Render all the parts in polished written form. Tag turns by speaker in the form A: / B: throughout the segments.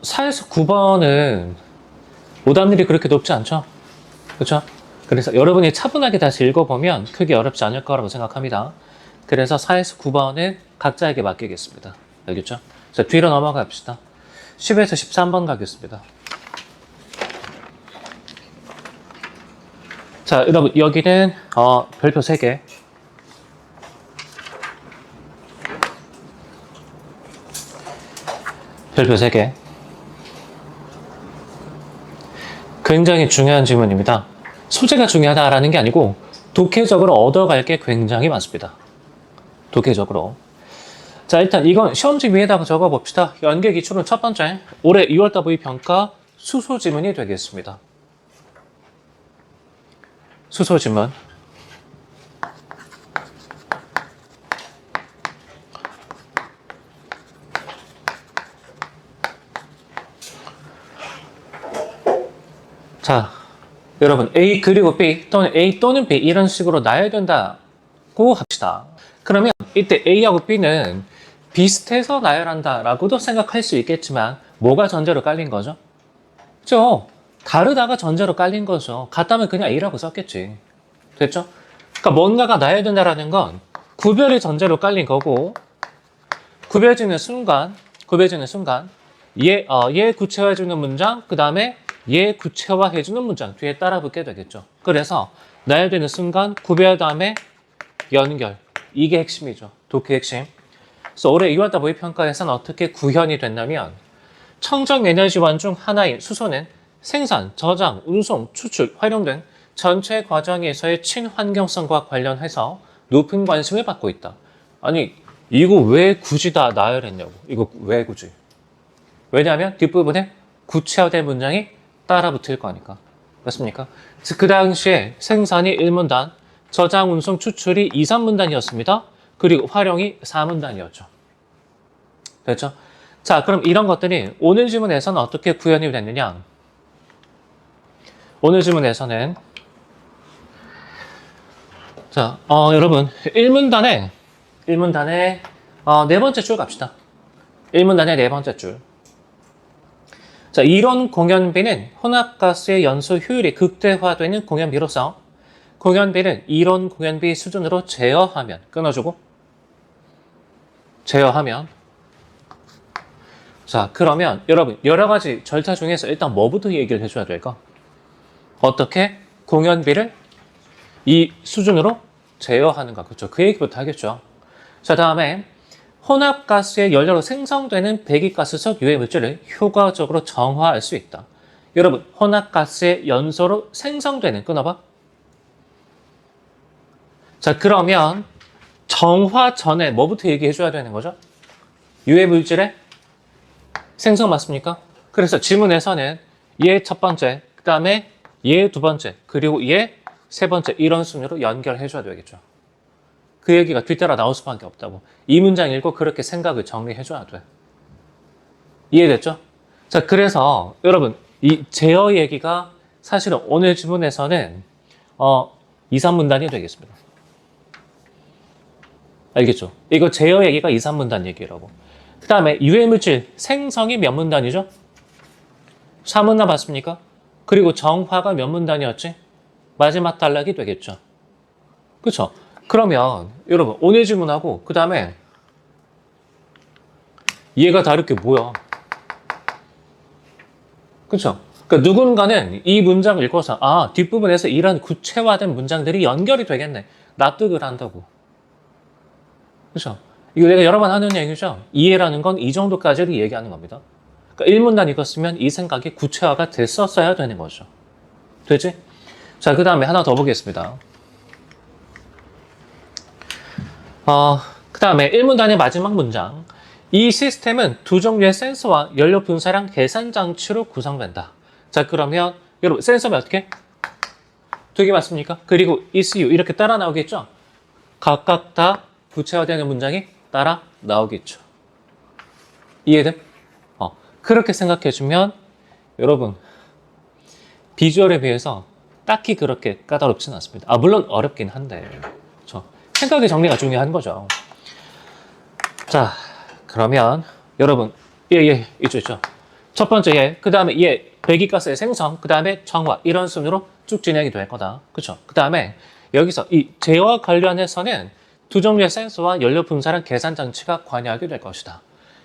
A: 4에서 9번은 오답률이 그렇게 높지 않죠? 그렇죠? 그래서 여러분이 차분하게 다시 읽어보면 크게 어렵지 않을 거라고 생각합니다. 그래서 4에서 9번은 각자에게 맡기겠습니다. 알겠죠? 자, 뒤로 넘어가 봅시다. 10에서 13번 가겠습니다. 자, 여러분 여기는 별표 3개. 별표 3개. 굉장히 중요한 질문입니다. 소재가 중요하다라는 게 아니고 독해적으로 얻어갈 게 굉장히 많습니다. 독해적으로. 자, 일단 이건 시험지 위에다가 적어봅시다. 연계 기출은 첫 번째, 올해 2월 더블유 평가 수소 지문이 되겠습니다. 수소 지문. 자, 여러분 A 그리고 B 또는 A 또는 B 이런 식으로 나야 된다고 합시다. 그러면 이때 A하고 B는 비슷해서 나열한다 라고도 생각할 수 있겠지만 뭐가 전제로 깔린 거죠? 그죠? 다르다가 전제로 깔린 거죠. 같다면 그냥 A라고 썼겠지. 됐죠? 그러니까 뭔가가 나열된다라는 건 구별이 전제로 깔린 거고 구별지는 순간 얘 구체화해주는 문장 그 다음에 얘 구체화해주는 문장 뒤에 따라 붙게 되겠죠. 그래서 나열되는 순간 구별 다음에 연결 이게 핵심이죠. 독해 핵심. 그래서 올해 2월 더블유 평가에서는 어떻게 구현이 됐냐면 청정 에너지원 중 하나인 수소는 생산, 저장, 운송, 추출, 활용 등 전체 과정에서의 친환경성과 관련해서 높은 관심을 받고 있다. 아니 이거 왜 굳이 다 나열했냐고. 이거 왜 굳이. 왜냐하면 뒷부분에 구체화된 문장이 따라 붙을 거니까. 맞습니까? 그 당시에 생산이 1문단, 저장, 운송, 추출이 2, 3문단이었습니다. 그리고 활용이 4문단이었죠. 됐죠? 자, 그럼 이런 것들이 오늘 지문에서는 어떻게 구현이 됐느냐? 오늘 지문에서는 자, 여러분 1문단에 네 번째 줄 갑시다. 1문단의 네 번째 줄. 자, 이론 공연비는 혼합가스의 연소 효율이 극대화되는 공연비로서 공연비를 이론 공연비 수준으로 제어하면 끊어주고 제어하면 자, 그러면 여러분 여러 가지 절차 중에서 일단 뭐부터 얘기를 해줘야 될까? 어떻게 공연비를 이 수준으로 제어하는가. 그렇죠? 그 얘기부터 하겠죠. 자, 다음에 혼합가스의 연료로 생성되는 배기가스적 유해 물질을 효과적으로 정화할 수 있다. 여러분, 혼합가스의 연소로 생성되는 끊어봐. 자, 그러면 정화 전에 뭐부터 얘기해 줘야 되는 거죠? 유해 물질의 생성 맞습니까? 그래서 지문에서는 얘 첫 번째, 그 다음에 얘 두 번째, 그리고 얘 세 번째 이런 순으로 연결해 줘야 되겠죠. 그 얘기가 뒤따라 나올 수밖에 없다고. 이 문장 읽고 그렇게 생각을 정리해 줘야 돼. 이해됐죠? 자, 그래서 여러분 이 제어 얘기가 사실은 오늘 지문에서는 2, 3문단이 되겠습니다. 알겠죠? 이거 제어 얘기가 2, 3문단 얘기라고. 그 다음에 유해물질 생성이 몇 문단이죠? 3문단 맞습니까? 그리고 정화가 몇 문단이었지? 마지막 단락이 되겠죠. 그렇죠? 그러면 여러분 오늘 질문하고 그 다음에 얘가 다를 게 뭐야? 그렇죠? 그러니까 누군가는 이 문장을 읽고서 뒷부분에서 이런 구체화된 문장들이 연결이 되겠네. 납득을 한다고. 그렇죠? 이거 내가 여러 번 하는 얘기죠. 이해라는 건 이 정도까지를 얘기하는 겁니다. 그러니까 1문단 읽었으면 이 생각이 구체화가 됐었어야 되는 거죠. 되지? 자, 그 다음에 하나 더 보겠습니다. 그 다음에 1문단의 마지막 문장. 이 시스템은 두 종류의 센서와 연료 분사량 계산 장치로 구성된다. 자, 그러면 여러분 센서면 어떻게? 두 개 맞습니까? 그리고 ECU 이렇게 따라 나오겠죠? 각각 다 구체화되는 문장이 따라 나오겠죠. 이해돼? 그렇게 생각해주면 여러분 비주얼에 비해서 딱히 그렇게 까다롭지는 않습니다. 물론 어렵긴 한데 그렇죠? 생각의 정리가 중요한 거죠. 자, 그러면 여러분 있죠. 첫 번째 얘, 그 다음에 얘 배기가스의 생성, 그 다음에 정화 이런 순으로 쭉 진행이 될 거다. 그렇죠? 그 다음에 여기서 이 제어와 관련해서는 두 종류의 센서와 연료 분사랑 계산 장치가 관여하게 될 것이다.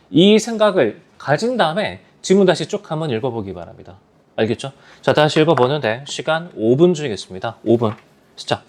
A: 이 생각을 가진 다음에 지문 다시 쭉 한번 읽어보기 바랍니다. 알겠죠? 자, 다시 읽어보는데 시간 5분 주겠습니다. 5분. 시작.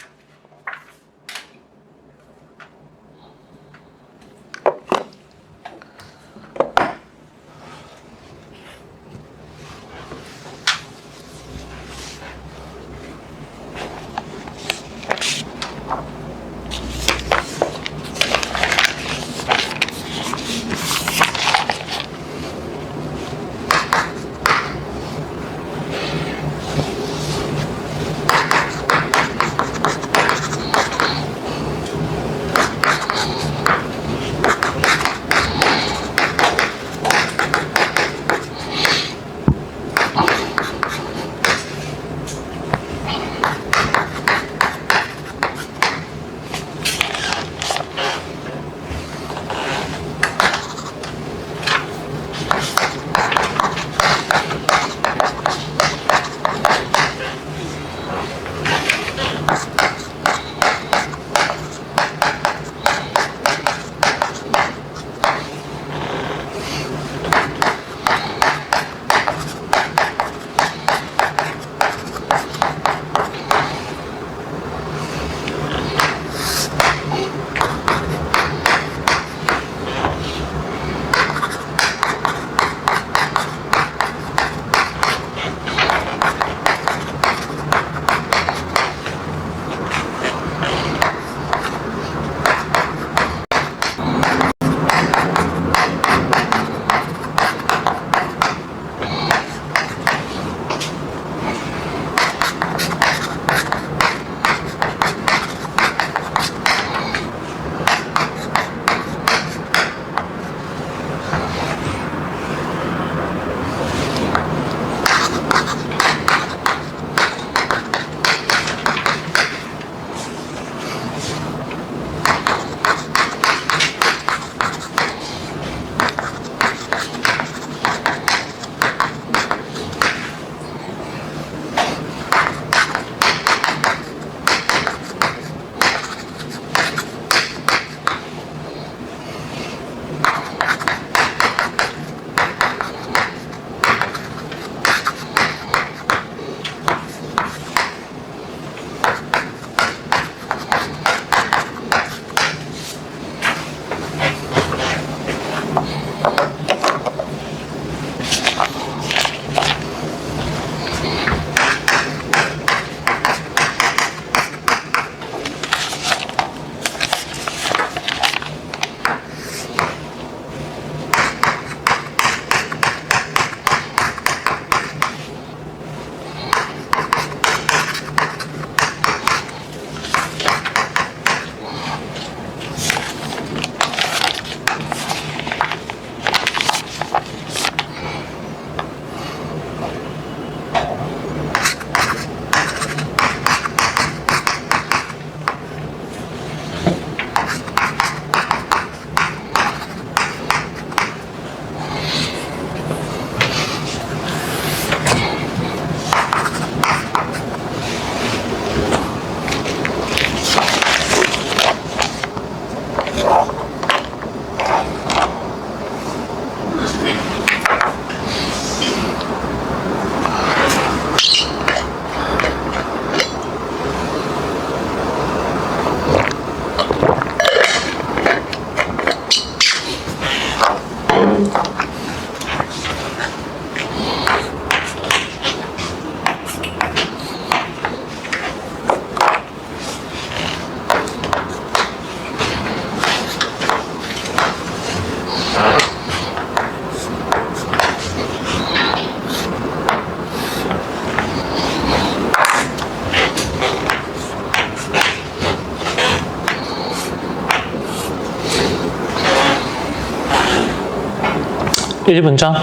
B: 일분전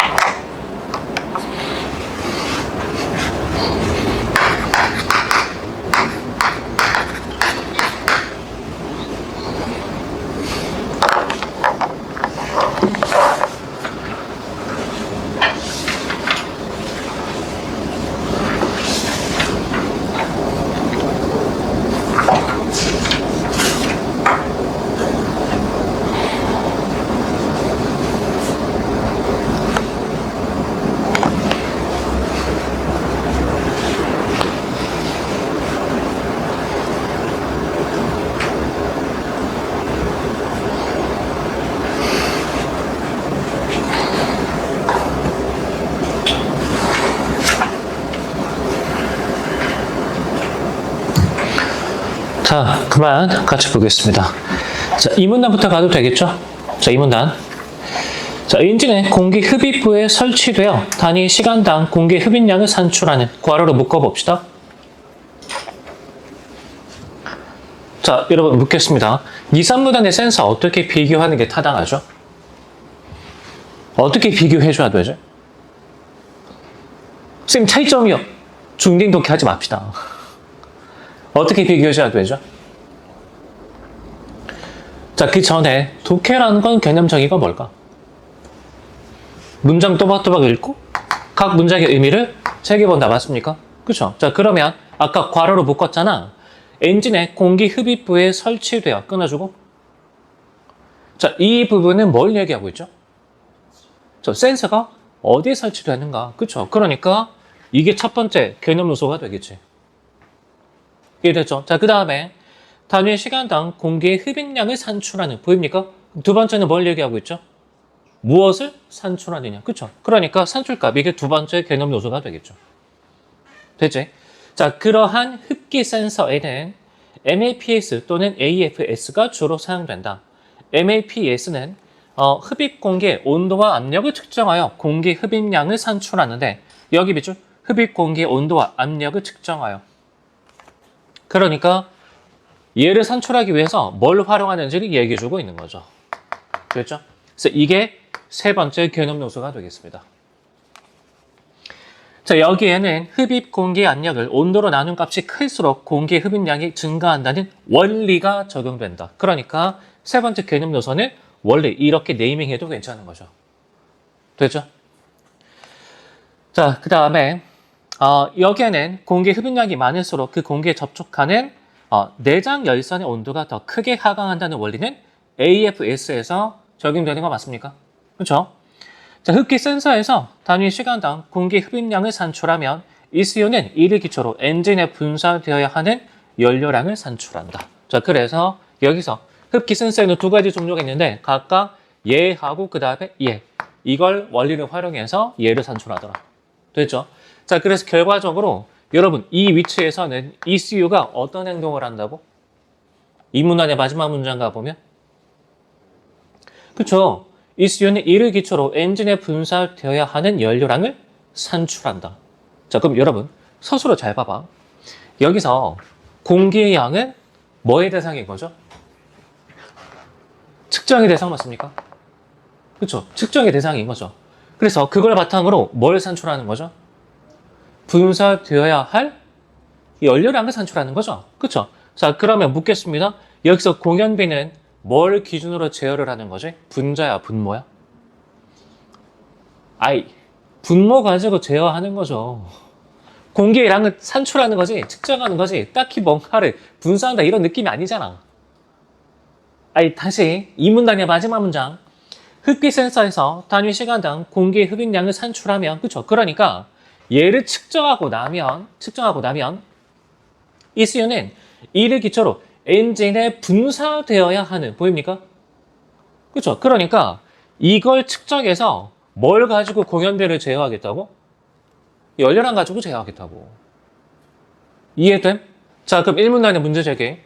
A: 자, 그만 같이 보겠습니다. 자, 이 문단부터 가도 되겠죠? 자, 이 문단. 자, 엔진은 공기 흡입부에 설치되어 단위 시간당 공기 흡입량을 산출하는 괄호로 묶어봅시다. 자, 여러분 묻겠습니다. 2, 3문단의 센서 어떻게 비교하는 게 타당하죠? 어떻게 비교해줘야 되죠? 선생님 차이점이요. 중딩 독해 하지 맙시다. 어떻게 비교해줘야 되죠? 자, 그 전에 독해라는 건 개념적인 건 뭘까? 문장 또박또박 읽고 각 문장의 의미를 새겨본다. 맞습니까? 그쵸? 자, 그러면 아까 괄호로 묶었잖아. 엔진의 공기 흡입부에 설치되어 끊어주고. 자, 이 부분은 뭘 얘기하고 있죠? 저 센서가 어디에 설치되는가? 그쵸? 그러니까 이게 첫 번째 개념 요소가 되겠지. 이해됐죠? 자, 그 다음에 단위 시간당 공기의 흡입량을 산출하는. 보입니까? 두 번째는 뭘 얘기하고 있죠? 무엇을 산출하느냐. 그쵸? 그러니까 산출값. 이게 두 번째 개념 요소가 되겠죠. 됐지? 자, 그러한 흡기 센서에는 MAPS 또는 AFS가 주로 사용된다. MAPS는 흡입 공기의 온도와 압력을 측정하여 공기 흡입량을 산출하는데, 여기 비추 흡입 공기의 온도와 압력을 측정하여. 그러니까 얘를 산출하기 위해서 뭘 활용하는지를 얘기해주고 있는 거죠. 그렇죠? 그래서 이게 세 번째 개념 요소가 되겠습니다. 자, 여기에는 흡입 공기 압력을 온도로 나눈 값이 클수록 공기 흡입량이 증가한다는 원리가 적용된다. 그러니까 세 번째 개념 요소는 원리, 이렇게 네이밍해도 괜찮은 거죠. 됐죠? 자, 그 다음에 여기에는 공기 흡입량이 많을수록 그 공기에 접촉하는 내장 열선의 온도가 더 크게 하강한다는 원리는 AFS에서 적용되는 거 맞습니까? 그렇죠? 자, 흡기 센서에서 단위 시간당 공기 흡입량을 산출하면 ECU는 이를 기초로 엔진에 분사되어야 하는 연료량을 산출한다. 자, 그래서 여기서 흡기 센서에는 두 가지 종류가 있는데 각각 얘하고 그 다음에 얘. 이걸 원리를 활용해서 얘를 산출하더라. 됐죠? 자, 그래서 결과적으로 여러분 이 위치에서는 ECU가 어떤 행동을 한다고? 이 문단의 마지막 문장 가보면 그쵸? ECU는 이를 기초로 엔진에 분사되어야 하는 연료량을 산출한다. 자, 그럼 여러분 서술을 잘 봐봐. 여기서 공기의 양은 뭐의 대상인 거죠? 측정의 대상 맞습니까? 그쵸? 측정의 대상인 거죠. 그래서 그걸 바탕으로 뭘 산출하는 거죠? 분사되어야 할 연료량을 산출하는 거죠. 그쵸? 자, 그러면 묻겠습니다. 여기서 공연비는 뭘 기준으로 제어를 하는 거지? 분자야, 분모야? 아이, 분모 가지고 제어하는 거죠. 공기의 양을 산출하는 거지, 측정하는 거지, 딱히 뭔가를 분사한다 이런 느낌이 아니잖아. 아이, 다시 이 문단의 마지막 문장. 흡기 센서에서 단위 시간당 공기의 흡입량을 산출하면, 그쵸? 그러니까 얘를 측정하고 나면 ECU는 이를 기초로 엔진에 분사되어야 하는, 보입니까? 그쵸? 그러니까 이걸 측정해서 뭘 가지고 공연비를 제어하겠다고? 연료량 가지고 제어하겠다고. 이해됨? 자, 그럼 1문단의 문제 제기.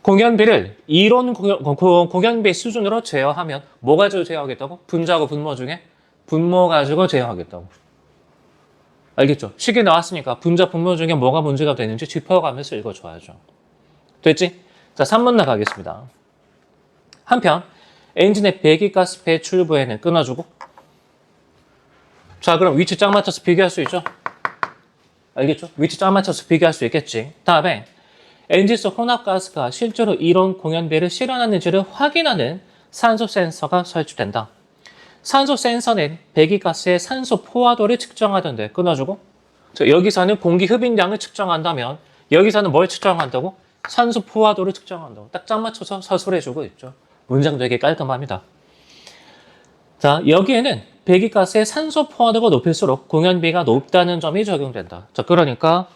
A: 공연비를 이론 공연비 수준으로 제어하면 뭐 가지고 제어하겠다고? 분자하고 분모 중에 분모 가지고 제어하겠다고. 알겠죠? 식이 나왔으니까 분자 분모 중에 뭐가 문제가 되는지 짚어가면서 읽어줘야죠. 됐지? 자, 3문단 가겠습니다. 한편 엔진의 배기가스 배출부에는 끊어주고. 자, 그럼 위치 짝 맞춰서 비교할 수 있죠? 알겠죠? 위치 짝 맞춰서 비교할 수 있겠지. 다음에 엔진 속 혼합가스가 실제로 이론 공연비를 실현하는지를 확인하는 산소 센서가 설치된다. 산소 센서는 배기가스의 산소 포화도를 측정하던데 끊어주고. 자, 여기서는 공기 흡입량을 측정한다면 여기서는 뭘 측정한다고? 산소 포화도를 측정한다고. 딱 짝 맞춰서 서술해주고 있죠. 문장 되게 깔끔합니다. 자, 여기에는 배기가스의 산소 포화도가 높일수록 공연비가 높다는 점이 적용된다. 자, 그러니까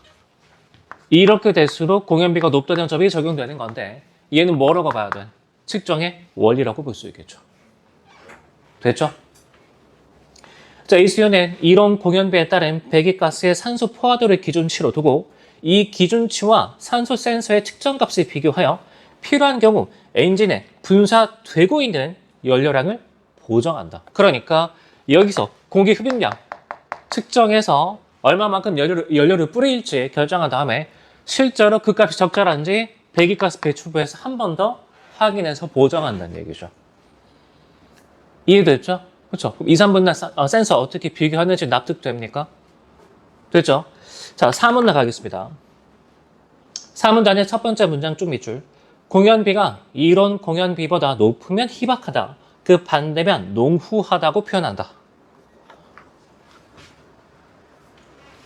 A: 이렇게 될수록 공연비가 높다는 점이 적용되는 건데 얘는 뭐라고 봐야 돼? 측정의 원리라고 볼 수 있겠죠. 됐죠? 자, ECU는 이론 공연비에 따른 배기가스의 산소 포화도를 기준치로 두고 이 기준치와 산소 센서의 측정값을 비교하여 필요한 경우 엔진에 분사되고 있는 연료량을 보정한다. 그러니까 여기서 공기 흡입량 측정해서 얼마만큼 연료를 뿌릴지 결정한 다음에 실제로 그 값이 적절한지 배기가스 배출부에서 한 번 더 확인해서 보정한다는 얘기죠. 이해됐죠? 그렇죠? 2, 3분단 센서 어떻게 비교하는지 납득됩니까? 됐죠? 자, 4문단 가겠습니다. 4문단의 첫 번째 문장 쭉 밑줄. 공연비가 이론 공연비보다 높으면 희박하다. 그 반대면 농후하다고 표현한다.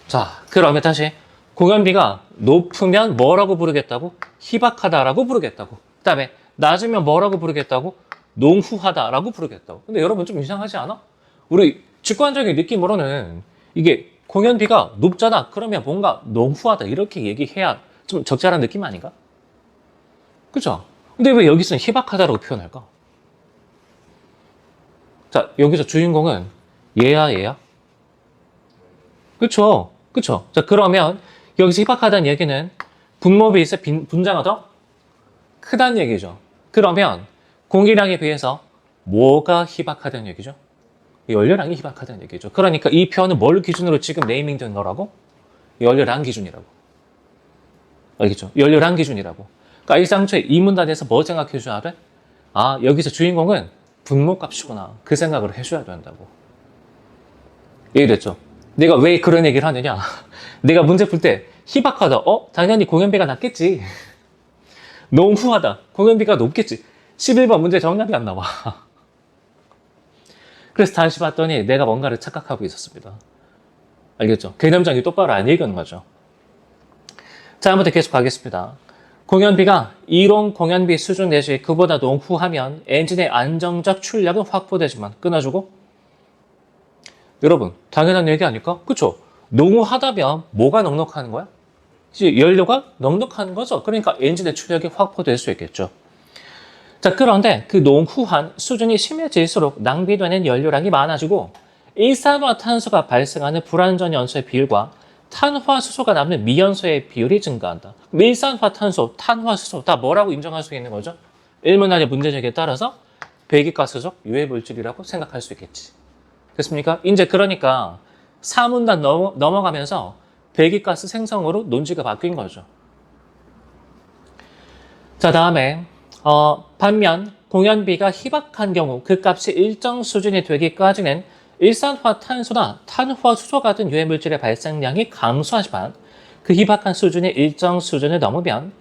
A: 자, 그러면 다시 공연비가 높으면 뭐라고 부르겠다고? 희박하다라고 부르겠다고. 그 다음에 낮으면 뭐라고 부르겠다고? 농후하다라고 부르겠다고. 근데 여러분 좀 이상하지 않아? 우리 직관적인 느낌으로는 이게 공연비가 높잖아. 그러면 뭔가 농후하다 이렇게 얘기해야 좀 적절한 느낌 아닌가? 그죠? 근데 왜 여기서는 희박하다라고 표현할까? 자, 여기서 주인공은 얘야? 그쵸? 그쵸? 자, 그러면 여기서 희박하다는 얘기는 분모에 비해서 분자가 더 크다는 얘기죠. 그러면 공기량에 비해서 뭐가 희박하다는 얘기죠? 연료량이 희박하다는 얘기죠. 그러니까 이 표현은 뭘 기준으로 지금 네이밍된 거라고? 연료량 기준이라고. 알겠죠? 연료량 기준이라고. 그러니까 일상초에 이 문단에서 뭐 생각해 줘야 돼? 아, 여기서 주인공은 분모값이구나. 그 생각을 해줘야 된다고. 이해됐죠? 내가 왜 그런 얘기를 하느냐? 내가 문제 풀 때 희박하다. 당연히 공연비가 낮겠지. 농후하다. 공연비가 높겠지. 11번 문제 정답이 안 나와. 그래서 다시 봤더니 내가 뭔가를 착각하고 있었습니다. 알겠죠? 개념장이 똑바로 안 읽은 거죠. 자, 한번 더 계속 가겠습니다. 공연비가 이론 공연비 수준 내지 그보다 농후하면 엔진의 안정적 출력은 확보되지만 끊어주고 여러분 당연한 얘기 아닐까? 그쵸? 농후하다면 뭐가 넉넉한 거야? 이제 연료가 넉넉한 거죠. 그러니까 엔진의 출력이 확보될 수 있겠죠. 자, 그런데 그 농후한 수준이 심해질수록 낭비되는 연료량이 많아지고 일산화탄소가 발생하는 불완전 연소의 비율과 탄화수소가 남는 미연소의 비율이 증가한다. 일산화탄소, 탄화수소 다 뭐라고 인정할 수 있는 거죠? 일문안의 문제제기에 따라서 배기가스적 유해물질이라고 생각할 수 있겠지. 됐습니까? 이제 그러니까 4문단 넘어가면서 배기가스 생성으로 논지가 바뀐 거죠. 자, 다음에 반면 공연비가 희박한 경우 그 값이 일정 수준이 되기까지는 일산화탄소나 탄화수소 같은 유해물질의 발생량이 감소하지만 그 희박한 수준이 일정 수준을 넘으면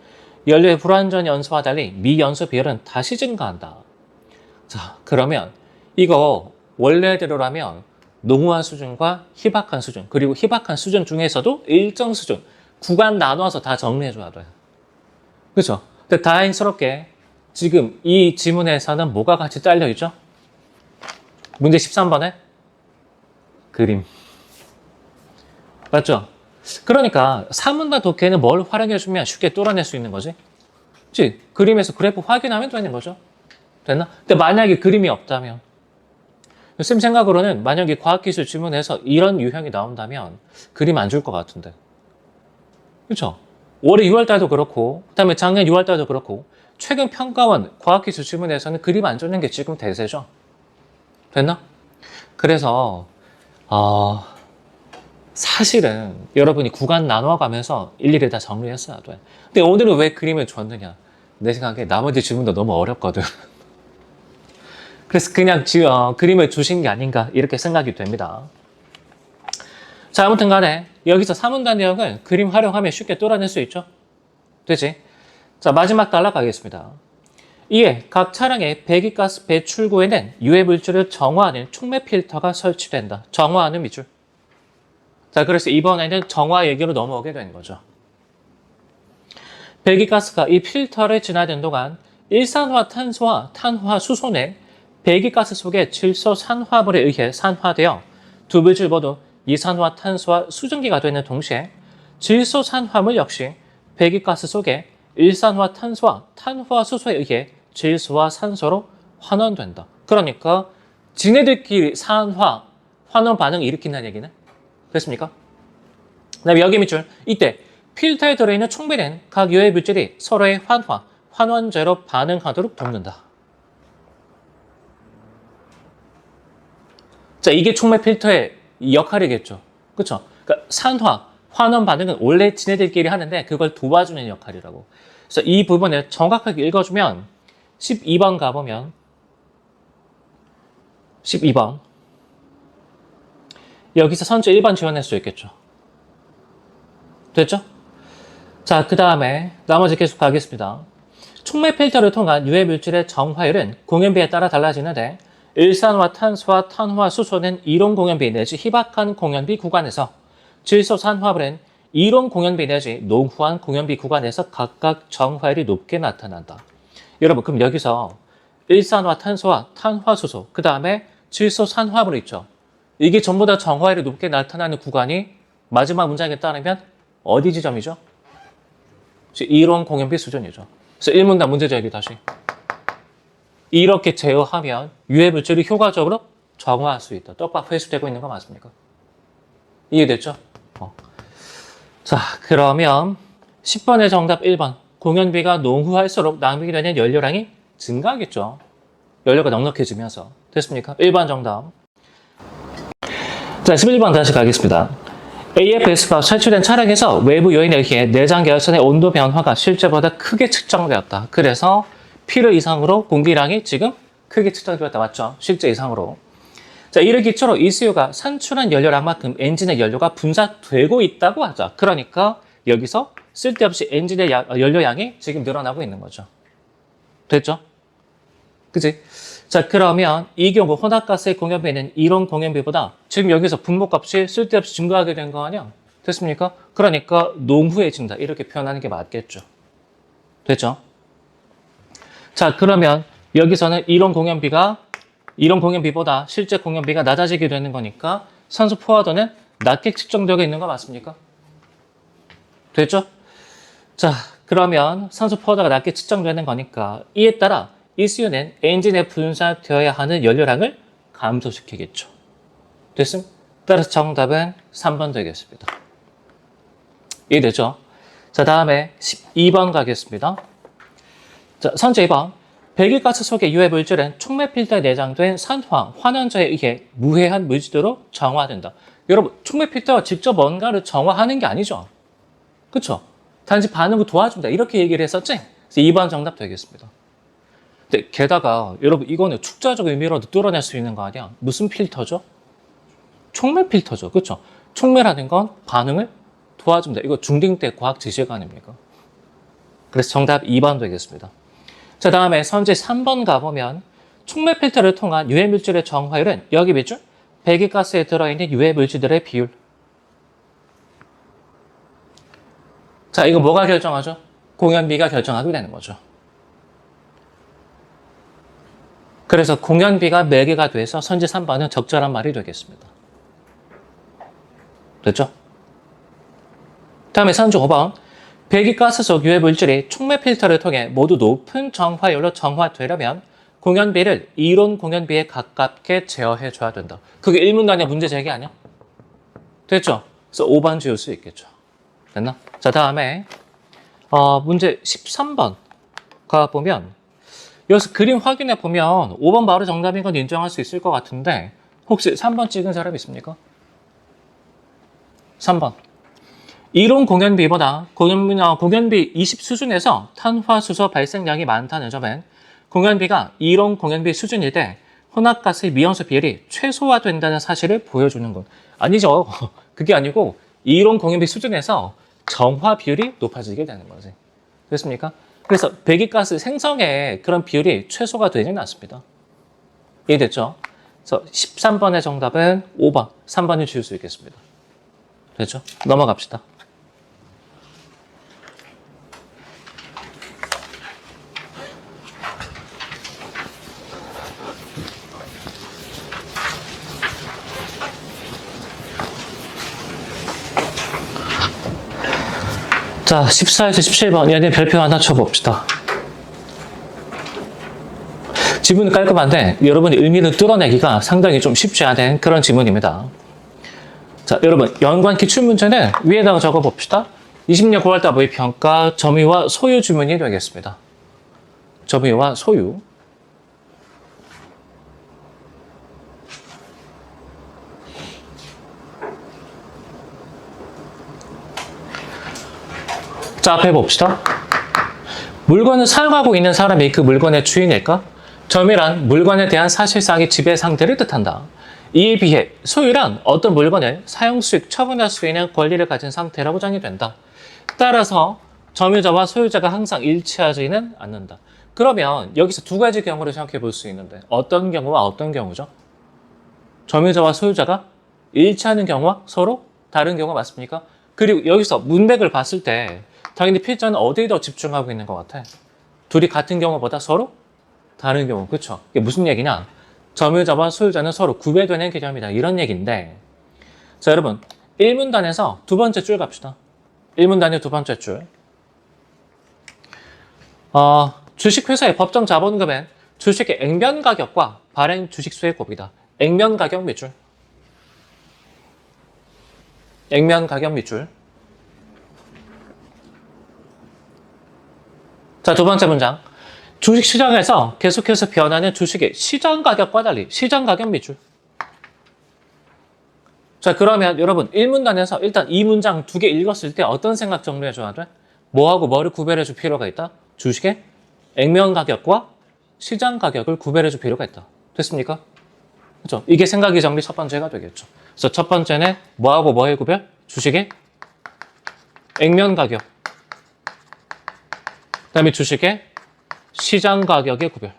A: 연료의 불완전 연소와 달리 미연소 비율은 다시 증가한다. 자, 그러면 이거 원래대로라면 농후한 수준과 희박한 수준, 그리고 희박한 수준 중에서도 일정 수준, 구간 나눠서 다 정리해줘야 돼. 그렇죠? 근데 다행스럽게 지금 이 지문에서는 뭐가 같이 잘려있죠? 문제 13번에 그림. 맞죠? 그러니까 사문과 독해는 뭘 활용해주면 쉽게 뚫어낼 수 있는 거지? 그치? 그림에서 그래프 확인하면 되는 거죠. 됐나? 근데 만약에 그림이 없다면 쌤 생각으로는 만약에 과학기술 지문에서 이런 유형이 나온다면 그림 안 줄 것 같은데. 그렇죠? 올해 6월달도 그렇고 그다음에 작년 6월달도 그렇고 최근 평가원 과학기술 지문에서는 그림 안 주는 게 지금 대세죠. 됐나? 그래서 사실은 여러분이 구간 나눠가면서 일일이 다 정리했어야 돼. 근데 오늘은 왜 그림을 줬느냐? 내 생각에 나머지 지문도 너무 어렵거든. 그래서 그냥 그림을 주신 게 아닌가 이렇게 생각이 됩니다. 자, 아무튼 간에 여기서 사문단 내용은 그림 활용하면 쉽게 뚫어낼 수 있죠? 되지? 자, 마지막 단락 가겠습니다. 이에 각 차량의 배기가스 배출구에는 유해물질을 정화하는 촉매 필터가 설치된다. 정화하는 밑줄. 자, 그래서 이번에는 정화 얘기로 넘어오게 된 거죠. 배기가스가 이 필터를 지나는 동안 일산화탄소와 탄화수소 내 배기가스 속의 질소 산화물에 의해 산화되어 두 물질 모두 이산화탄소와 수증기가 되는 동시에 질소 산화물 역시 배기가스 속에 일산화탄소와 탄화수소에 의해 질소와 산소로 환원된다. 그러니까 지네들끼리 환원 반응을 일으킨다는 얘기는 됐습니까? 그다음에 여기 밑줄 이때 필터에 들어있는 촉매는 각 유해 물질이 서로의 환원제로 반응하도록 돕는다. 자, 이게 촉매 필터의 역할이겠죠. 그쵸? 그러니까 환원 반응은 원래 지네들끼리 하는데 그걸 도와주는 역할이라고. 그래서 이 부분을 정확하게 읽어주면 12번 가보면 12번 여기서 선제 1번 지원할 수 있겠죠. 됐죠? 자, 그 다음에 나머지 계속 가겠습니다. 촉매 필터를 통한 유해 물질의 정화율은 공연비에 따라 달라지는데 일산화탄소와 탄화수소는 이론 공연비 내지 희박한 공연비 구간에서 질소산화물은 이론 공연비 내지 농후한 공연비 구간에서 각각 정화율이 높게 나타난다. 여러분, 그럼 여기서 일산화탄소와 탄화수소, 그 다음에 질소산화물 있죠. 이게 전부 다 정화율이 높게 나타나는 구간이 마지막 문장에 따르면 어디 지점이죠? 이론 공연비 수준이죠. 그래서 1문단 문제 제기 다시. 이렇게 제어하면 유해 물질이 효과적으로 정화할 수 있다. 떡밥 회수되고 있는 거 맞습니까? 이해됐죠? 자, 그러면 10번의 정답 1번. 공연비가 농후할수록 낭비되는 연료량이 증가하겠죠. 연료가 넉넉해지면서. 됐습니까? 1번 정답. 자, 11번 다시 가겠습니다. AFS가 설치된 차량에서 외부 요인에 의해 내장 결선의 온도 변화가 실제보다 크게 측정되었다. 그래서 필요 이상으로 공기량이 지금 크게 측정되었다. 맞죠? 실제 이상으로. 자, 이를 기초로 ECU가 산출한 연료량만큼 엔진의 연료가 분사되고 있다고 하자. 그러니까 여기서 쓸데없이 엔진의 연료량이 지금 늘어나고 있는 거죠. 됐죠? 그치? 자, 그러면 이 경우 혼합가스의 공연비는 이론 공연비보다 지금 여기서 분모값이 쓸데없이 증가하게 된 거 아니야? 됐습니까? 그러니까 농후해진다. 이렇게 표현하는 게 맞겠죠. 됐죠? 자, 그러면 여기서는 이론 공연비보다 실제 공연비가 낮아지게 되는 거니까 산소 포화도는 낮게 측정되고 있는 거 맞습니까? 됐죠? 자, 그러면 산소 포화도가 낮게 측정되는 거니까 이에 따라 ECU는 엔진에 분사되어야 하는 연료량을 감소시키겠죠. 됐음? 따라서 정답은 3번 되겠습니다. 이해되죠? 자, 다음에 12번 가겠습니다. 자, 선제 2번. 배기가스 속의 유해 물질은 촉매 필터에 내장된 환원제에 의해 무해한 물질로 정화된다. 여러분, 촉매 필터가 직접 뭔가를 정화하는 게 아니죠. 그쵸? 단지 반응을 도와준다. 이렇게 얘기를 했었지? 그래서 2번 정답 되겠습니다. 근데 게다가 여러분, 이거는 축자적 의미로도 뚫어낼 수 있는 거 아니야? 무슨 필터죠? 촉매 필터죠. 그쵸? 촉매라는 건 반응을 도와줍니다. 이거 중딩 때 과학 지식 아닙니까? 그래서 정답 2번 되겠습니다. 자, 다음에 선제 3번 가보면 촉매 필터를 통한 유해 물질의 정화율은 여기 몇 줄? 배기가스에 들어있는 유해 물질들의 비율. 자, 이거 뭐가 결정하죠? 공연비가 결정하게 되는 거죠. 그래서 공연비가 매개가 돼서 선제 3번은 적절한 말이 되겠습니다. 됐죠? 다음에 선제 5번. 배기가스 속 유해 물질이 촉매 필터를 통해 모두 높은 정화율로 정화되려면 공연비를 이론 공연비에 가깝게 제어해줘야 된다. 그게 1문단의 문제 제기 아니야? 됐죠? 그래서 5번 지울 수 있겠죠. 됐나? 자, 다음에 문제 13번 가보면 여기서 그림 확인해 보면 5번 바로 정답인 건 인정할 수 있을 것 같은데 혹시 3번 찍은 사람 있습니까? 3번. 이론 공연비보다 공연비 20 수준에서 탄화수소 발생량이 많다는 점은 공연비가 이론 공연비 수준일 때 혼합가스의 미온수 비율이 최소화된다는 사실을 보여주는 것. 아니죠. 그게 아니고 이론 공연비 수준에서 정화 비율이 높아지게 되는 거지. 됐습니까? 그래서 배기가스 생성에 그런 비율이 최소가 되지는 않습니다. 이해됐죠? 그래서 13번의 정답은 5번, 3번을 지울 수 있겠습니다. 됐죠? 넘어갑시다. 자, 14에서 17번 얘네 별표 하나 쳐봅시다. 지문은 깔끔한데 여러분이 의미를 뚫어내기가 상당히 좀 쉽지 않은 그런 지문입니다. 자, 여러분 연관 기출문제는 위에다가 적어봅시다. 20년 9월 달 모의평가 점유와 소유 주문이 되겠습니다. 점유와 소유. 자, 앞에 봅시다. 물건을 사용하고 있는 사람이 그 물건의 주인일까? 점유란 물건에 대한 사실상의 지배 상태를 뜻한다. 이에 비해 소유란 어떤 물건을 사용 수익 처분할 수 있는 권리를 가진 상태라고 정의된다. 따라서 점유자와 소유자가 항상 일치하지는 않는다. 그러면 여기서 두 가지 경우를 생각해 볼 수 있는데 어떤 경우와 어떤 경우죠? 점유자와 소유자가 일치하는 경우와 서로 다른 경우가 맞습니까? 그리고 여기서 문맥을 봤을 때 당연히 필자는 어디에 더 집중하고 있는 것 같아? 둘이 같은 경우보다 서로 다른 경우. 그렇죠? 이게 무슨 얘기냐? 점유자와 소유자는 서로 구별되는 개념이다. 이런 얘기인데, 자, 여러분 1문단에서 두 번째 줄 갑시다. 1문단의 두 번째 줄. 주식회사의 법정 자본금은 주식의 액면 가격과 발행 주식수의 곱이다. 액면 가격 밑줄. 액면 가격 밑줄. 자, 두 번째 문장. 주식시장에서 계속해서 변하는 주식의 시장 가격과 달리 시장 가격 밑줄. 자, 그러면 여러분 1문단에서 일단 이 문장 두 개 읽었을 때 어떤 생각 정리해줘야 돼? 뭐하고 뭐를 구별해줄 필요가 있다? 주식의 액면 가격과 시장 가격을 구별해줄 필요가 있다. 됐습니까? 그렇죠? 이게 생각이 정리 첫 번째가 되겠죠. 그래서 첫 번째는 뭐하고 뭐의 구별? 주식의 액면 가격. 그 다음에 주식의 시장 가격의 구별.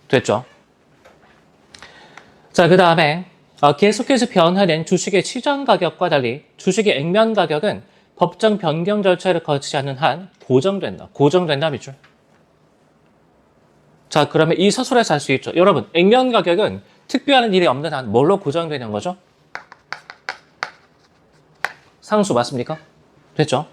A: 됐죠? 자, 그 다음에 계속해서 변화된 주식의 시장 가격과 달리 주식의 액면 가격은 법정 변경 절차를 거치지 않는 한 고정된다. 고정된다 밑줄. 자, 그러면 이 서술에서 알 수 있죠. 여러분, 액면 가격은 특별한 일이 없는 한 뭘로 고정되는 거죠? 상수 맞습니까? 됐죠?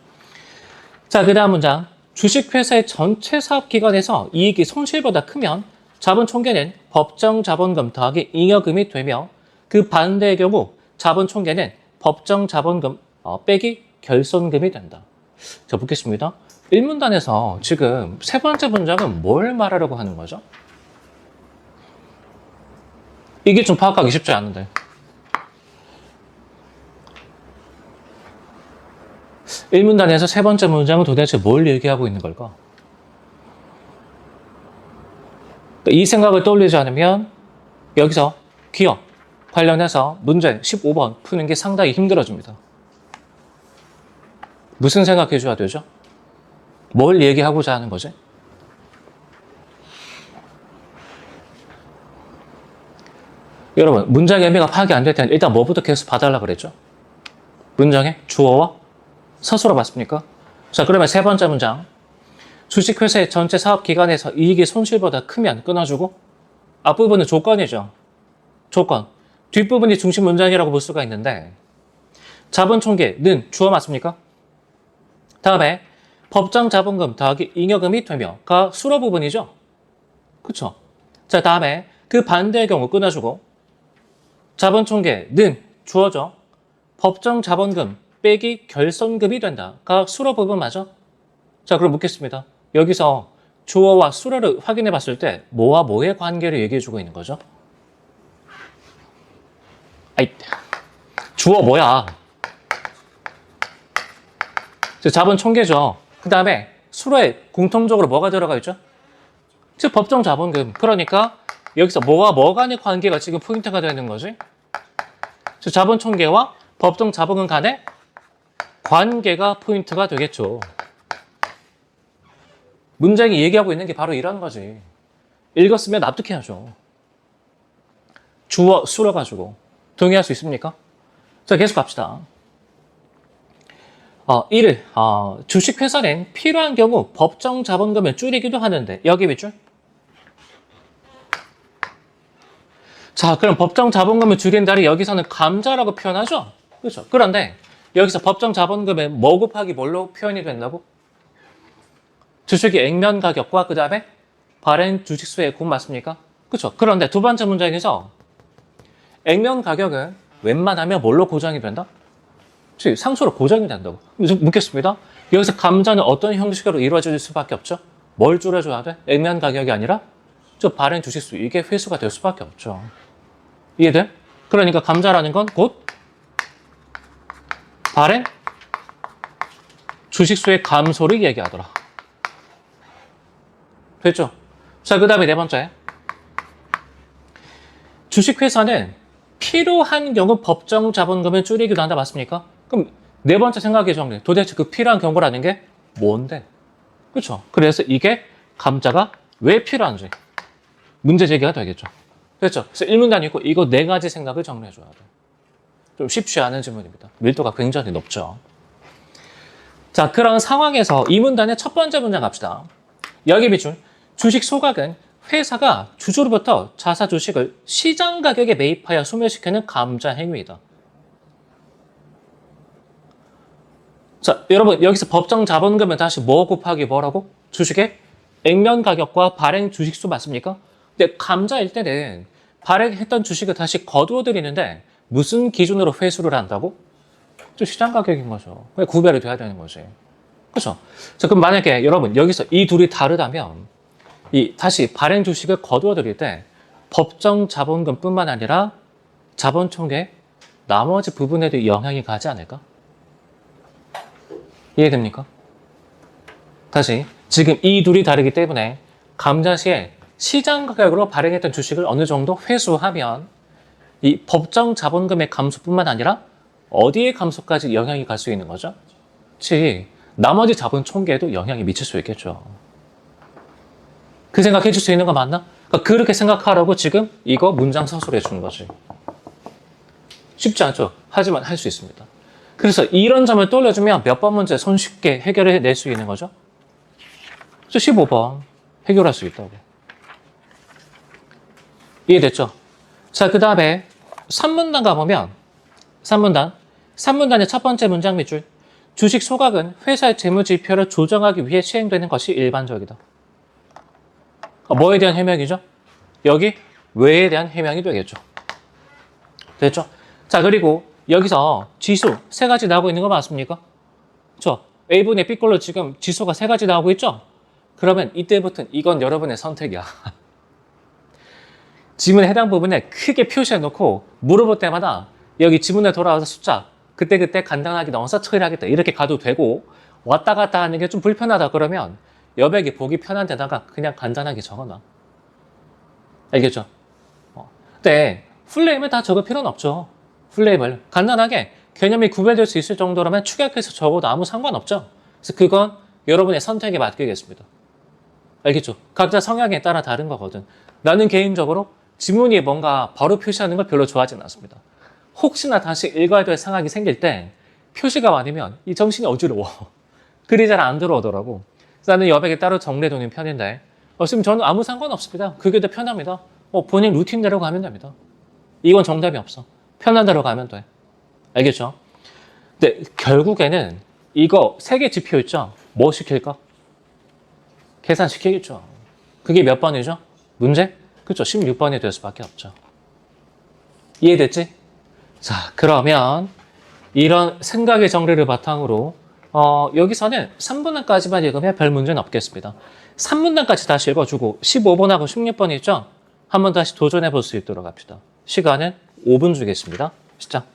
A: 자, 그 다음 문장. 주식회사의 전체 사업기관에서 이익이 손실보다 크면 자본 총계는 법정 자본금 더하기 잉여금이 되며 그 반대의 경우 자본 총계는 법정 자본금 빼기 결손금이 된다. 자, 묻겠습니다. 1문단에서 지금 세 번째 문장은 뭘 말하려고 하는 거죠? 이게 좀 파악하기 쉽지 않은데. 일문단에서 세 번째 문장은 도대체 뭘 얘기하고 있는 걸까? 이 생각을 떠올리지 않으면 여기서 기업 관련해서 문제 15번 푸는 게 상당히 힘들어집니다. 무슨 생각해 줘야 되죠? 뭘 얘기하고자 하는 거지? 여러분, 문장의 의미가 파악이 안 될 때는 일단 뭐부터 계속 봐달라 그랬죠? 문장의 주어와 서술어 맞습니까? 자, 그러면 세 번째 문장. 주식회사의 전체 사업기간에서 이익이 손실보다 크면 끊어주고 앞부분은 조건이죠. 조건. 뒷부분이 중심 문장이라고 볼 수가 있는데 자본 총계는 주어 맞습니까? 다음에 법정 자본금 더하기 잉여금이 되며가 수로 부분이죠. 그쵸? 자, 다음에 그 반대의 경우 끊어주고 자본 총계는 주어죠. 법정 자본금 빼기 결손금이 된다가 수로 부분 맞아? 자, 그럼 묻겠습니다. 여기서 주어와 수로를 확인해 봤을 때 뭐와 뭐의 관계를 얘기해 주고 있는 거죠? 아이, 주어 뭐야? 자본 총계죠. 그 다음에 수로에 공통적으로 뭐가 들어가 있죠? 즉 법정 자본금. 그러니까 여기서 뭐와 뭐 간의 관계가 지금 포인트가 되는 거지? 즉 자본 총계와 법정 자본금 간의 관계가 포인트가 되겠죠. 문장이 얘기하고 있는 게 바로 이런 거지. 읽었으면 납득해야죠. 주어, 수로 가지고. 동의할 수 있습니까? 자, 계속 갑시다. 1. 주식회사는 필요한 경우 법정 자본금을 줄이기도 하는데 여기 밑줄? 자, 그럼 법정 자본금을 줄인다를 여기서는 감자라고 표현하죠? 그렇죠? 그런데 여기서 법정 자본금의 뭐 곱하기 뭘로 표현이 된다고? 주식의 액면 가격과 그 다음에 발행 주식수의 곱 맞습니까? 그렇죠? 그런데 두 번째 문장에서 액면 가격은 웬만하면 뭘로 고정이 된다? 상수로 고정이 된다고. 묻겠습니다. 여기서 감자는 어떤 형식으로 이루어질 수밖에 없죠? 뭘 줄여줘야 돼? 액면 가격이 아니라 저 발행 주식수, 이게 회수가 될 수밖에 없죠. 이해돼? 그러니까 감자라는 건 곧 발행 주식수의 감소를 얘기하더라. 됐죠? 자, 그 다음에 네 번째. 주식회사는 필요한 경우 법정 자본금을 줄이기도 한다. 맞습니까? 그럼 네 번째 생각의 정리. 도대체 그 필요한 경우라는 게 뭔데? 그렇죠? 그래서 이게 감자가 왜 필요한지 문제 제기가 되겠죠. 그렇죠? 그래서 1문단이 있고 이거 네 가지 생각을 정리해줘야 돼. 좀 쉽지 않은 질문입니다. 밀도가 굉장히 높죠. 자, 그런 상황에서 이 문단의 첫 번째 문장 갑시다. 여기 비춘 주식 소각은 회사가 주주로부터 자사 주식을 시장 가격에 매입하여 소멸시키는 감자 행위이다. 자, 여러분 여기서 법정 자본금은 다시 뭐 곱하기 뭐라고? 주식의 액면 가격과 발행 주식수 맞습니까? 근데 감자일 때는 발행했던 주식을 다시 거두어 드리는데 무슨 기준으로 회수를 한다고? 저 시장 가격인 거죠. 구별이 돼야 되는 거지. 그렇죠? 자, 그럼 만약에 여러분 여기서 이 둘이 다르다면 이 다시 발행 주식을 거두어 드릴 때 법정 자본금뿐만 아니라 자본총계 나머지 부분에도 영향이 가지 않을까? 이해됩니까? 다시 지금 이 둘이 다르기 때문에 감자 시에 시장 가격으로 발행했던 주식을 어느 정도 회수하면 이 법정 자본금의 감소뿐만 아니라 어디의 감소까지 영향이 갈 수 있는 거죠? 즉 나머지 자본 총계에도 영향이 미칠 수 있겠죠. 그 생각해 줄 수 있는 거 맞나? 그러니까 그렇게 생각하라고 지금 이거 문장 서술해 주는 거지. 쉽지 않죠? 하지만 할 수 있습니다. 그래서 이런 점을 떠올려주면 몇 번 문제 손쉽게 해결해 낼 수 있는 거죠? 15번 해결할 수 있다고. 이해됐죠? 자, 그 다음에 3문단 가보면 3문단의 첫 번째 문장 밑줄 주식 소각은 회사의 재무지표를 조정하기 위해 시행되는 것이 일반적이다. 뭐에 대한 해명이죠? 여기 왜에 대한 해명이 되겠죠. 됐죠? 자, 그리고 여기서 지수 세 가지 나오고 있는 거 맞습니까? 그렇죠? A분의 B꼴로 지금 지수가 세 가지 나오고 있죠? 그러면 이때부터는 이건 여러분의 선택이야. 지문에 해당 부분에 크게 표시해놓고 물어볼 때마다 여기 지문에 돌아와서 숫자 그때그때 간단하게 넣어서 처리하겠다 이렇게 가도 되고 왔다 갔다 하는 게 좀 불편하다 그러면 여백이 보기 편한 데다가 그냥 간단하게 적어놔. 알겠죠? 근데 풀네임을 다 적을 필요는 없죠. 풀네임을 간단하게 개념이 구별될 수 있을 정도라면 축약해서 적어도 아무 상관없죠. 그래서 그건 여러분의 선택에 맡기겠습니다. 알겠죠? 각자 성향에 따라 다른 거거든. 나는 개인적으로 지문이 뭔가 바로 표시하는 걸 별로 좋아하지는 않습니다. 혹시나 다시 읽어야 될 상황이 생길 때 표시가 많으면 이 정신이 어지러워. 글이 잘 안 들어오더라고. 그래서 나는 여백에 따로 정리해 두는 편인데 지금 저는 아무 상관없습니다. 그게 더 편합니다. 본인 루틴대로 가면 됩니다. 이건 정답이 없어. 편한 대로 가면 돼. 알겠죠? 근데 결국에는 이거 세 개 지표 있죠? 뭐 시킬까? 계산시키겠죠. 그게 몇 번이죠? 문제? 그렇죠. 16번이 될 수밖에 없죠. 이해됐지? 자, 그러면 이런 생각의 정리를 바탕으로 여기서는 3분단까지만 읽으면 별 문제는 없겠습니다. 3분단까지 다시 읽어주고 15번하고 16번 있죠? 한번 다시 도전해 볼 수 있도록 합시다. 시간은 5분 주겠습니다. 시작.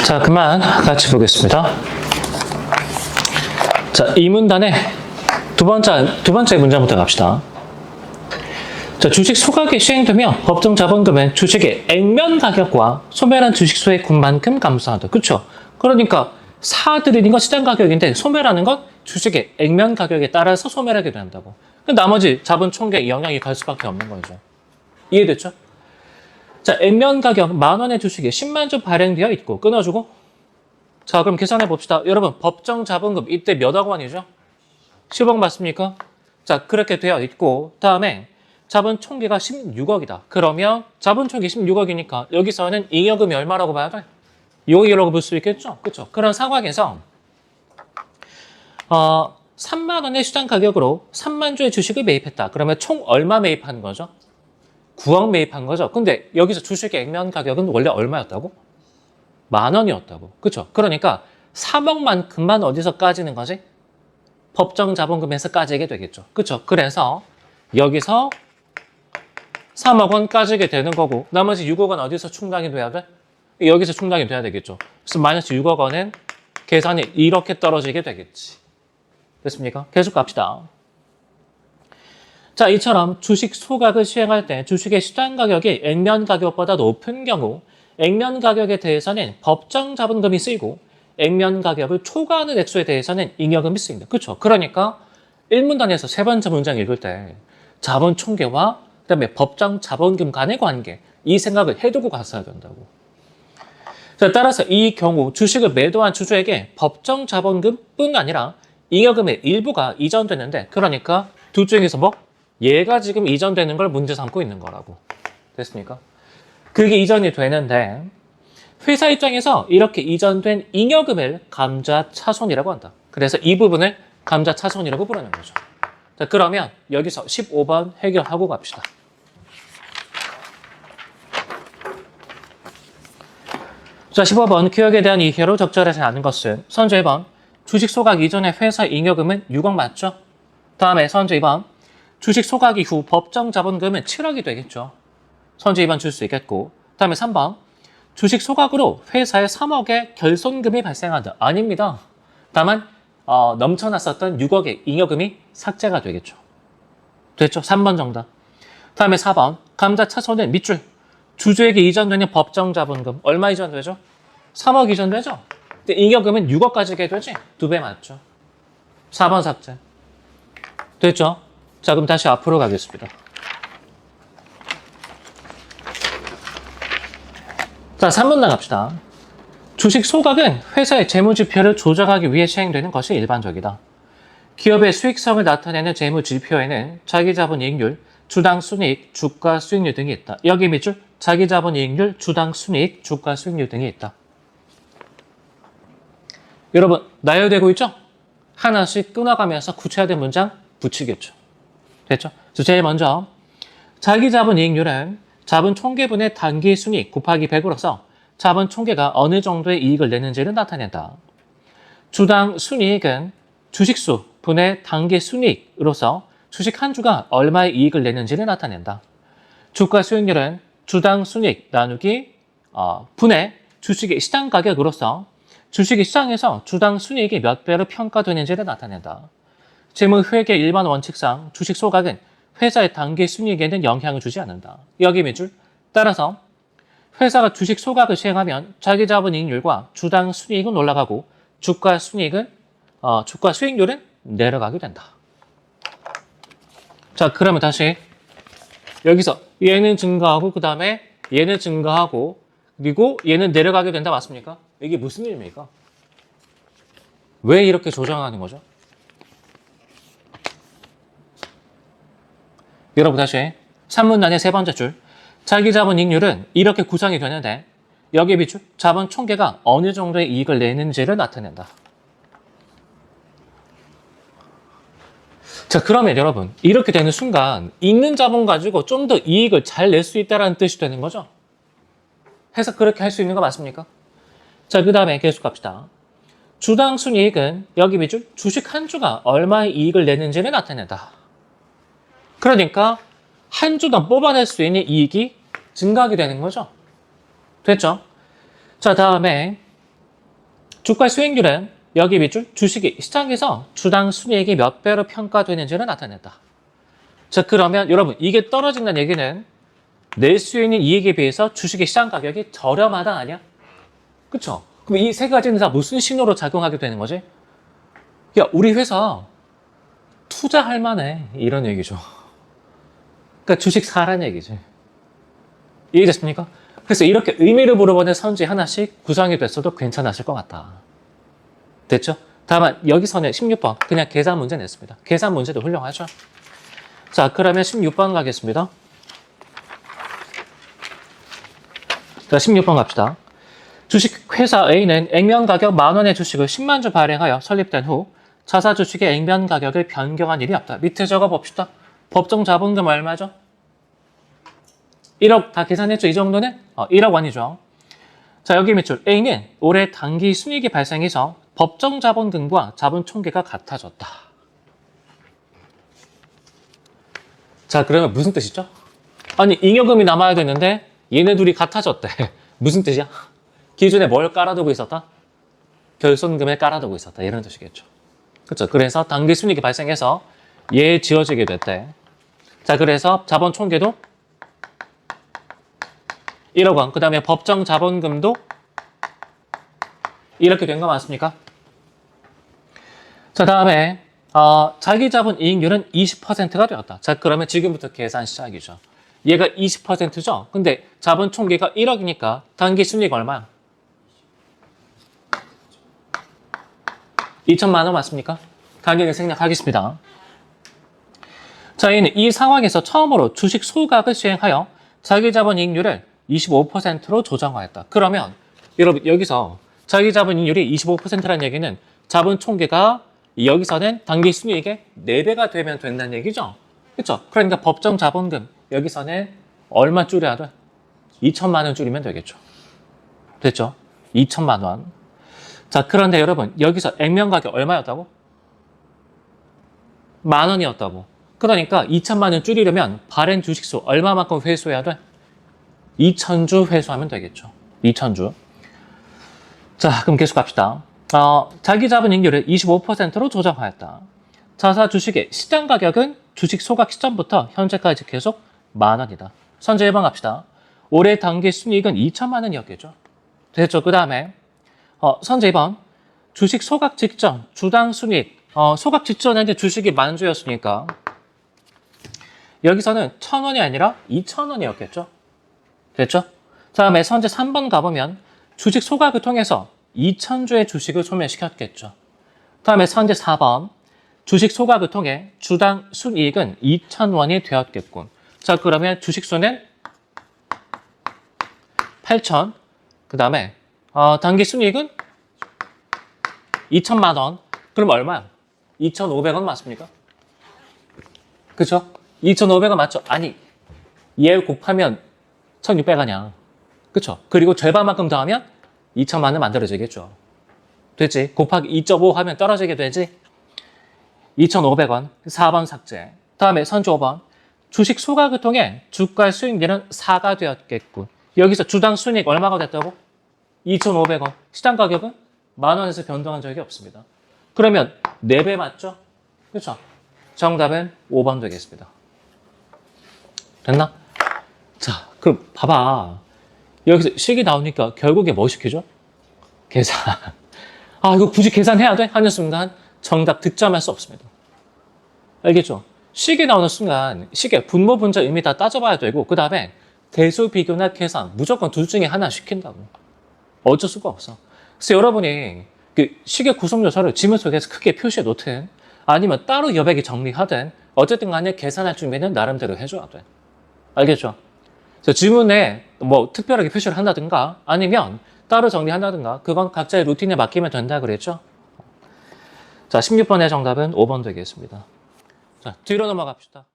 A: 자, 그만 같이 보겠습니다. 자, 이 문단의 두 번째 문장부터 갑시다. 자, 주식 소각이 시행되며 법정 자본금은 주식의 액면 가격과 소멸한 주식수의 굿만큼 감소한다. 그렇죠? 그러니까 사들이는 건 시장 가격인데 소멸하는 건 주식의 액면 가격에 따라서 소멸하게 된다고. 나머지 자본 총계에 영향이 갈 수밖에 없는 거죠. 이해됐죠? 자, 액면 가격 10,000원의 주식이 10만 주 발행되어 있고 끊어주고. 자, 그럼 계산해 봅시다. 여러분, 법정 자본금 이때 몇억 원이죠? 10억 맞습니까? 자, 그렇게 되어 있고 다음에 자본 총계가 16억이다. 그러면 자본 총계 16억이니까 여기서는 잉여금이 얼마라고 봐야 돼? 6억이라고 볼 수 있겠죠? 그렇죠? 그런 상황에서 3만 원의 시장 가격으로 3만 주의 주식을 매입했다. 그러면 총 얼마 매입한 거죠? 9억 매입한 거죠. 근데 여기서 주식의 액면 가격은 원래 얼마였다고? 10,000원이었다고. 그렇죠? 그러니까 3억만큼만 어디서 까지는 거지? 법정 자본금에서 까지게 되겠죠. 그렇죠? 그래서 여기서 3억 원 까지게 되는 거고 나머지 6억 원 어디서 충당이 돼야 돼? 여기서 충당이 돼야 되겠죠. 그래서 마이너스 6억 원은 계산이 이렇게 떨어지게 되겠지. 됐습니까? 계속 갑시다. 자, 이처럼 주식 소각을 시행할 때 주식의 시장 가격이 액면 가격보다 높은 경우 액면 가격에 대해서는 법정 자본금이 쓰이고 액면 가격을 초과하는 액수에 대해서는 잉여금이 쓰인다. 그렇죠? 그러니까 1문단에서 세 번째 문장 읽을 때 자본 총계와 그다음에 법정 자본금 간의 관계 이 생각을 해두고 갔어야 된다고. 자, 따라서 이 경우 주식을 매도한 주주에게 법정 자본금뿐 아니라 잉여금의 일부가 이전되는데 그러니까 둘 중에서 뭐? 얘가 지금 이전되는 걸 문제 삼고 있는 거라고. 됐습니까? 그게 이전이 되는데 회사 입장에서 이렇게 이전된 잉여금을 감자차손이라고 한다. 그래서 이 부분을 감자차손이라고 부르는 거죠. 자, 그러면 여기서 15번 해결하고 갑시다. 자, 15번 기억에 대한 이해로 적절하지 않은 것은 선제 1번 주식 소각 이전에 회사 잉여금은 6억 맞죠? 다음에 선제 2번 주식 소각 이후 법정 자본금은 7억이 되겠죠. 선제 2번 줄 수 있겠고 다음에 3번 주식 소각으로 회사에 3억의 결손금이 발생한다. 아닙니다. 다만 넘쳐났었던 6억의 잉여금이 삭제가 되겠죠. 됐죠? 3번 정답. 다음에 4번 감자차손은 밑줄 주주에게 이전되는 법정 자본금 얼마 이전되죠? 3억 이전되죠? 근데 잉여금은 6억까지 게 되지? 2배 맞죠? 4번 삭제. 됐죠? 자, 그럼 다시 앞으로 가겠습니다. 자, 3번 나갑시다. 주식 소각은 회사의 재무지표를 조정하기 위해 시행되는 것이 일반적이다. 기업의 수익성을 나타내는 재무지표에는 자기자본이익률, 주당순이익, 주가수익률 등이 있다. 여기 밑줄 자기자본이익률, 주당순이익, 주가수익률 등이 있다. 여러분 나열되고 있죠? 하나씩 끊어가면서 구체화된 문장 붙이겠죠. 됐죠? 그래서 제일 먼저 자기자본이익률은 자본 총계분의 단기 순이익 곱하기 100으로서 자본 총계가 어느 정도의 이익을 내는지를 나타낸다. 주당 순이익은 주식수 분의 단기 순이익으로서 주식 한 주가 얼마의 이익을 내는지를 나타낸다. 주가 수익률은 주당 순이익 나누기 분의 주식의 시장 가격으로서 주식이 시장에서 주당 순이익이 몇 배로 평가되는지를 나타낸다. 재무회계 일반 원칙상 주식 소각은 회사의 단기 순이익에는 영향을 주지 않는다. 여기 밑줄. 따라서 회사가 주식 소각을 시행하면 자기자본이익률과 주당 순이익은 올라가고 주가 수익률은 내려가게 된다. 자, 그러면 다시 여기서 얘는 증가하고 그 다음에 얘는 증가하고 그리고 얘는 내려가게 된다. 맞습니까? 이게 무슨 의미입니까? 왜 이렇게 조정하는 거죠? 여러분 다시 3문단의 세 번째 줄 자기자본이익률은 이렇게 구성이 되는데 여기에 비추 자본 총계가 어느 정도의 이익을 내는지를 나타낸다. 자, 그러면 여러분 이렇게 되는 순간 있는 자본 가지고 좀 더 이익을 잘 낼 수 있다는 뜻이 되는 거죠. 해서 그렇게 할 수 있는 거 맞습니까? 자, 그 다음에 계속 갑시다. 주당 순이익은 여기 비추 주식 한 주가 얼마의 이익을 내는지를 나타낸다. 그러니까 한 주당 뽑아낼 수 있는 이익이 증가하게 되는 거죠. 됐죠? 자, 다음에 주가 수익률은 여기 밑줄 주식이 시장에서 주당 순이익이 몇 배로 평가되는지를 나타냈다. 자, 그러면 여러분 이게 떨어진다는 얘기는 낼 수 있는 이익에 비해서 주식의 시장 가격이 저렴하다 아니야? 그쵸? 그럼 이 세 가지는 다 무슨 신호로 작용하게 되는 거지? 야, 우리 회사 투자할 만해. 이런 얘기죠. 그러니까 주식 사라는 얘기지. 이해됐습니까? 그래서 이렇게 의미를 물어보는 선지 하나씩 구성이 됐어도 괜찮았을 것 같다. 됐죠? 다만 여기서는 16번 그냥 계산 문제 냈습니다. 계산 문제도 훌륭하죠? 자, 그러면 16번 가겠습니다. 자, 16번 갑시다. 주식회사 A는 액면 가격 10,000원의 주식을 10만 주 발행하여 설립된 후 자사 주식의 액면 가격을 변경한 일이 없다. 밑에 적어봅시다. 법정 자본금 얼마죠? 1억 다 계산했죠? 이 정도는? 1억 원이죠. 자, 여기 밑줄 A는 올해 단기 순이익이 발생해서 법정 자본금과 자본 총계가 같아졌다. 자, 그러면 무슨 뜻이죠? 아니, 잉여금이 남아야 되는데 얘네 둘이 같아졌대. 무슨 뜻이야? 기존에 뭘 깔아두고 있었다? 결손금을 깔아두고 있었다. 이런 뜻이겠죠. 그렇죠. 그래서 단기 순이익이 발생해서 얘 지어지게 됐대. 자, 그래서 자본 총계도 1억 원. 그 다음에 법정 자본금도 이렇게 된 거 맞습니까? 자, 다음에 자기 자본 이익률은 20%가 되었다. 자, 그러면 지금부터 계산 시작이죠. 얘가 20%죠? 근데 자본 총계가 1억이니까 단기 순이익 얼마야? 2천만 원 맞습니까? 가격을 생략하겠습니다. 자, 얘는 이 상황에서 처음으로 주식 소각을 시행하여 자기 자본 이익률을 25%로 조정하였다. 그러면 여러분 여기서 자기 자본 이익률이 25%라는 얘기는 자본 총계가 여기서는 단기 순이익의 4배가 되면 된다는 얘기죠. 그렇죠? 그러니까 법정 자본금 여기서는 얼마 줄여야 돼? 2천만 원 줄이면 되겠죠. 됐죠? 2천만 원. 자, 그런데 여러분 여기서 액면 가격 얼마였다고? 10,000원이었다고. 그러니까 2천만 원 줄이려면 발행 주식수 얼마만큼 회수해야 돼? 2,000주 회수하면 되겠죠. 2,000주. 자, 그럼 계속 갑시다. 자기 자본 이익률을 25%로 조정하였다. 자사 주식의 시장 가격은 주식 소각 시점부터 현재까지 계속 10,000원이다. 선제 1번 갑시다. 올해 단기 순이익은 2천만 원이었겠죠. 됐죠? 그 다음에 선제 2번 주식 소각 직전 주당 순이익 소각 직전에 주식이 10,000주였으니까 여기서는 1,000원이 아니라 2,000원이었겠죠. 됐죠? 다음에 선제 3번 가보면 주식 소각을 통해서 2,000주의 주식을 소멸시켰겠죠. 다음에 선제 4번 주식 소각을 통해 주당 순이익은 2,000원이 되었겠군. 자, 그러면 주식수는 8,000. 그 다음에 단기 순이익은 2천만 원. 그럼 얼마야? 2,500원 맞습니까? 그쵸? 2,500원 맞죠? 아니, 얘 곱하면 1,600원이야. 그쵸? 그리고 절반만큼 더하면 2천만 원 만들어지겠죠. 됐지? 곱하기 2.5 하면 떨어지게 되지? 2,500원. 4번 삭제. 다음에 선조 5번. 주식 소각을 통해 주가 수익률은 4가 되었겠군. 여기서 주당 순이익 얼마가 됐다고? 2,500원. 시장 가격은 10,000원에서 변동한 적이 없습니다. 그러면 4배 맞죠? 그렇죠? 정답은 5번 되겠습니다. 됐나? 자, 그럼 봐봐. 여기서 식이 나오니까 결국에 뭐 시키죠? 계산. 이거 굳이 계산해야 돼? 하는 순간 정답 득점할 수 없습니다. 알겠죠? 식이 나오는 순간 식의 분모, 분자, 의미 다 따져봐야 되고 그 다음에 대수, 비교나 계산 무조건 둘 중에 하나 시킨다고. 어쩔 수가 없어. 그래서 여러분이 그 식의 구성 요소를 지문 속에서 크게 표시해 놓든 아니면 따로 여백에 정리하든 어쨌든 간에 계산할 준비는 나름대로 해줘야 돼. 알겠죠? 그래서 지문에 뭐 특별하게 표시를 한다든가 아니면 따로 정리한다든가 그건 각자의 루틴에 맡기면 된다 그랬죠? 자, 16번의 정답은 5번 되겠습니다. 자, 뒤로 넘어갑시다.